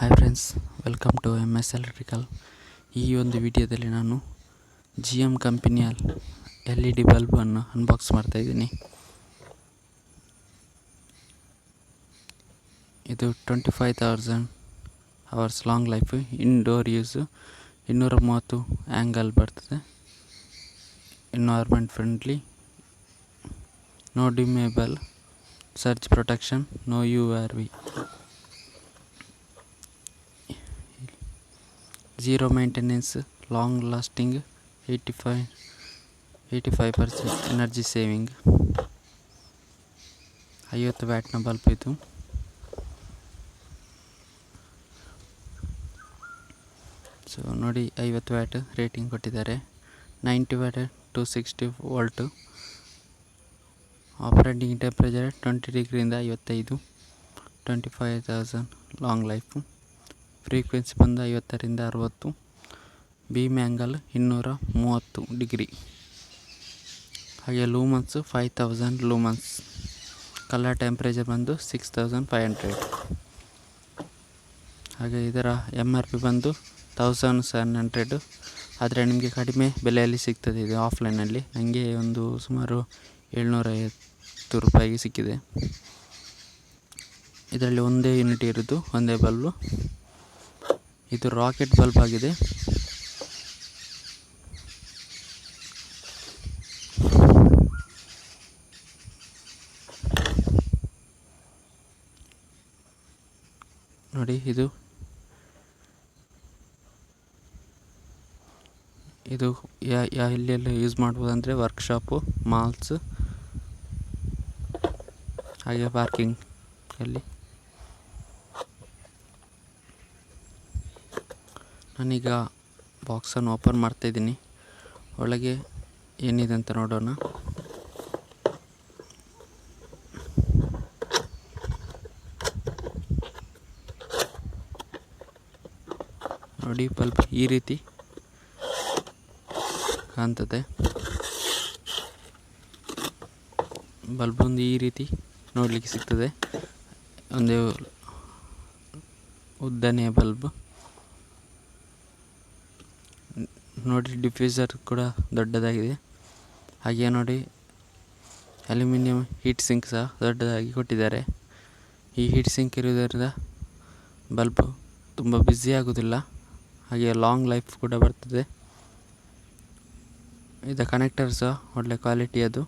Hi friends, welcome to MS electrical. ಈ ಒಂದು ವಿಡಿಯೋದಲ್ಲಿ ನಾನು GM ಕಂಪನಿಯ LED ಬಲ್ಬನ್ನು ಅನ್ಬಾಕ್ಸ್ ಮಾಡ್ತಾಯಿದ್ದೀನಿ. ಇದು 25,000 hours long life, indoor use, 230 angle ಬರ್ತದೆ, environment friendly, no dimmable, surge protection, no URV, zero maintenance, long lasting, 85% energy saving. 50 ವ್ಯಾಟ್ನ bulb ಇದು. ಸೊ ನೋಡಿ, 50 ವ್ಯಾಟ್ ರೇಟಿಂಗ್ ಕೊಟ್ಟಿದ್ದಾರೆ. 90 ವ್ಯಾಟ್ 260 ವೋಲ್ಟು. ಆಪರೇಟಿಂಗ್ ಟೆಂಪ್ರೇಚರ್ 20 ಡಿಗ್ರಿಯಿಂದ 55. 25,000 long life. Frequency ಬಂದು 50ರಿಂದ 60. Beam angle 230 degree. ಹಾಗೆ ಲೂಮನ್ಸ್ 5000 ಲೂಮನ್ಸ್. Colour temperature ಬಂದು 6500. ಹಾಗೆ ಇದರ MRP ಬಂದು 1700. ಆದರೆ ನಿಮಗೆ ಕಡಿಮೆ ಬೆಲೆಯಲ್ಲಿ ಸಿಗ್ತದೆ ಇದು ಆಫ್ಲೈನಲ್ಲಿ. ನನಗೆ ಒಂದು ಸುಮಾರು 750 ರೂಪಾಯಿಗೆ ಸಿಕ್ಕಿದೆ. ಇದರಲ್ಲಿ ಒಂದೇ ಯೂನಿಟ್ ಇರೋದು, ಒಂದೇ ಬಲ್ಬು. ಇದು ರಾಕೆಟ್ ಬಲ್ಬ್ ಆಗಿದೆ. ನೋಡಿ, ಇದು ಎಲ್ಲೆಲ್ಲ ಯೂಸ್ ಮಾಡ್ಬೋದು ಅಂದರೆ ವರ್ಕ್ಶಾಪು, ಮಾಲ್ಸ್, ಹಾಗೆ ಪಾರ್ಕಿಂಗಲ್ಲಿ. ನಾನೀಗ ಬಾಕ್ಸನ್ನು ಓಪನ್ ಮಾಡ್ತಾಯಿದ್ದೀನಿ. ಒಳಗೆ ಏನಿದೆ ಅಂತ ನೋಡೋಣ. ನೋಡಿ, ಬಲ್ಬ್ ಈ ರೀತಿ ಕಾಣ್ತದೆ. ಬಲ್ಬ್ ಒಂದು ಈ ರೀತಿ ನೋಡಲಿಕ್ಕೆ ಸಿಗ್ತದೆ. ಒಂದು ಉದ್ದನೆಯ ಬಲ್ಬ್. ನೋಡಿ, ಡಿಫ್ಯೂಸರ್ ಕೂಡ ದೊಡ್ಡದಾಗಿದೆ. ಹಾಗೆ ನೋಡಿ, ಅಲ್ಯೂಮಿನಿಯಂ ಹೀಟ್ ಸಿಂಕ್ ಸಹ ದೊಡ್ಡದಾಗಿ ಕೊಟ್ಟಿದ್ದಾರೆ. ಈ ಹೀಟ್ ಸಿಂಕ್ ಇರುವುದರಿಂದ ಬಲ್ಬು ತುಂಬ ಬ್ಯುಸಿ ಆಗೋದಿಲ್ಲ. ಹಾಗೆ ಲಾಂಗ್ ಲೈಫ್ ಕೂಡ ಬರ್ತದೆ. ಇದು ಕನೆಕ್ಟರ್ ಸಹ ಒಳ್ಳೆ ಕ್ವಾಲಿಟಿಯದು.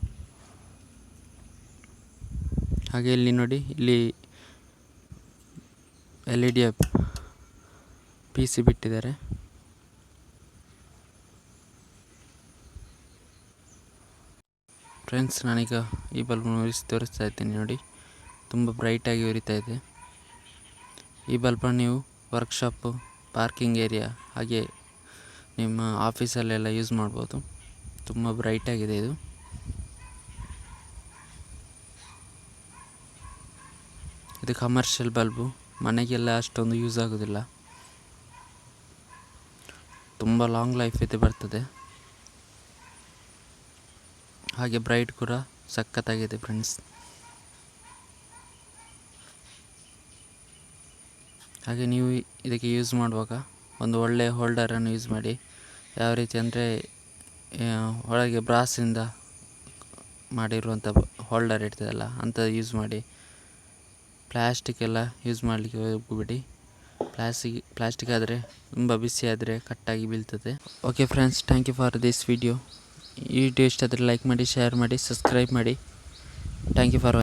ಹಾಗೆ ಇಲ್ಲಿ ನೋಡಿ, ಇಲ್ಲಿ LED PC ಬಿಟ್ಟಿದ್ದಾರೆ. ಫ್ರೆಂಡ್ಸ್, ನಾನೀಗ ಈ ಬಲ್ಬನ್ನು ತೋರಿಸ್ತಾ ಇದ್ದೀನಿ. ನೋಡಿ, ತುಂಬ ಬ್ರೈಟಾಗಿ ಉರಿತಾ ಇದೆ. ಈ ಬಲ್ಬನ್ನು ನೀವು ವರ್ಕ್ಶಾಪು, ಪಾರ್ಕಿಂಗ್ ಏರಿಯಾ, ಹಾಗೆ ನಿಮ್ಮ ಆಫೀಸಲ್ಲೆಲ್ಲ ಯೂಸ್ ಮಾಡ್ಬೋದು. ತುಂಬ ಬ್ರೈಟಾಗಿದೆ ಇದು. ಇದು ಕಮರ್ಷಿಯಲ್ ಬಲ್ಬು, ಮನೆಗೆಲ್ಲ ಅಷ್ಟೊಂದು ಯೂಸ್ ಆಗೋದಿಲ್ಲ. ತುಂಬ ಲಾಂಗ್ ಲೈಫ್ ಇದು ಬರ್ತದೆ. ಹಾಗೆ ಬ್ರೈಟ್ ಕೂಡ ಸಖತ್ತಾಗಿದೆ ಫ್ರೆಂಡ್ಸ್. ಹಾಗೆ ನೀವು ಇದಕ್ಕೆ ಯೂಸ್ ಮಾಡುವಾಗ ಒಂದು ಒಳ್ಳೆಯ ಹೋಲ್ಡರನ್ನು ಯೂಸ್ ಮಾಡಿ. ಯಾವ ರೀತಿ ಅಂದರೆ, ಒಳಗೆ ಬ್ರಾಸಿಂದ ಮಾಡಿರುವಂಥ ಹೋಲ್ಡರ್ ಇರ್ತದಲ್ಲ, ಅಂಥದ್ದು ಯೂಸ್ ಮಾಡಿ. ಪ್ಲ್ಯಾಸ್ಟಿಕ್ ಎಲ್ಲ ಯೂಸ್ ಮಾಡಲಿಕ್ಕೆ ಹೋಗ್ಬಿಡಿ. ಪ್ಲ್ಯಾಸ್ಟಿಕ್ ಆದರೆ ತುಂಬ ಬಿಸಿ ಆದರೆ ಕಟ್ಟಾಗಿ ಬೀಳ್ತದೆ. Okay friends, thank you for this video. ಈ ವಿಡಿಯೋ ಇಷ್ಟ ಆದರೆ ಲೈಕ್ ಮಾಡಿ, ಶೇರ್ ಮಾಡಿ, ಸಬ್ಸ್ಕ್ರೈಬ್ ಮಾಡಿ. Thank you for